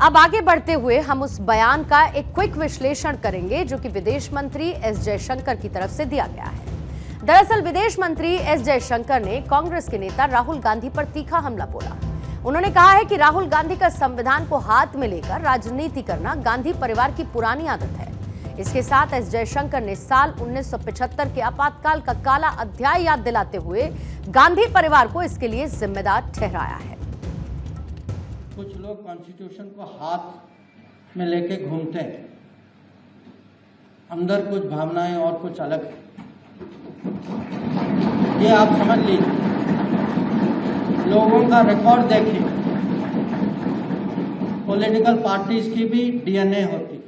अब आगे बढ़ते हुए हम उस बयान का एक क्विक विश्लेषण करेंगे जो कि विदेश मंत्री एस जयशंकर की तरफ से दिया गया है। दरअसल विदेश मंत्री एस जयशंकर ने कांग्रेस के नेता राहुल गांधी पर तीखा हमला बोला। उन्होंने कहा है कि राहुल गांधी का संविधान को हाथ में लेकर राजनीति करना गांधी परिवार की पुरानी आदत है। इसके साथ एस जयशंकर ने साल 1975 के आपातकाल का काला अध्याय याद दिलाते हुए गांधी परिवार को इसके लिए जिम्मेदार ठहराया है। कुछ लोग कॉन्स्टिट्यूशन को हाथ में लेके घूमते हैं, अंदर कुछ भावनाएं और कुछ अलग है। ये आप समझ लीजिए, लोगों का रिकॉर्ड देखिए, पॉलिटिकल पार्टीज की भी डीएनए होती है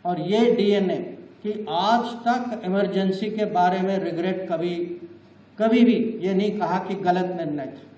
और ये डीएनए कि आज तक इमरजेंसी के बारे में रिग्रेट कभी भी ये नहीं कहा कि गलत निर्णय था।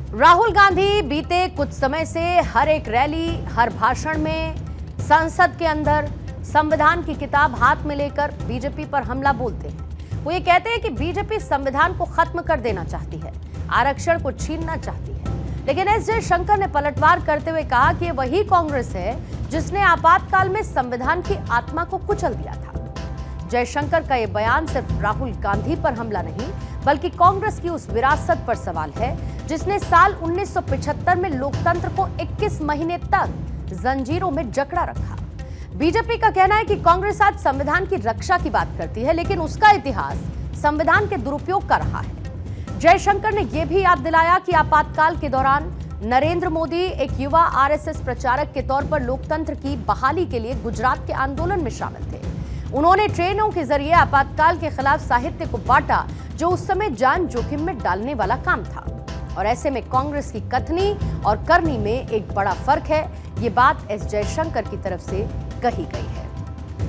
राहुल गांधी बीते कुछ समय से हर एक रैली, हर भाषण में, संसद के अंदर संविधान की किताब हाथ में लेकर बीजेपी पर हमला बोलते हैं। वो ये कहते हैं कि बीजेपी संविधान को खत्म कर देना चाहती है, आरक्षण को छीनना चाहती है। लेकिन एस जयशंकर ने पलटवार करते हुए कहा कि वही कांग्रेस है जिसने आपातकाल में संविधान की आत्मा को कुचल दिया था। जयशंकर का यह बयान सिर्फ राहुल गांधी पर हमला नहीं बल्कि कांग्रेस की उस विरासत पर सवाल है जिसने साल 1975 में लोकतंत्र को 21 महीने तक जंजीरों में जकड़ा रखा। बीजेपी का कहना है कि कांग्रेस आज संविधान की रक्षा की बात करती है, लेकिन उसका इतिहास संविधान के दुरुपयोग का रहा है। जयशंकर ने यह भी याद दिलाया कि आपातकाल के दौरान नरेंद्र मोदी एक युवा आरएसएस प्रचारक के तौर पर लोकतंत्र की बहाली के लिए गुजरात के आंदोलन में शामिल थे। उन्होंने ट्रेनों के जरिए आपातकाल के खिलाफ साहित्य को बांटा, जो उस समय जान जोखिम में डालने वाला काम था। और ऐसे में कांग्रेस की कथनी और करनी में एक बड़ा फर्क है। ये बात एस जयशंकर की तरफ से कही गई है।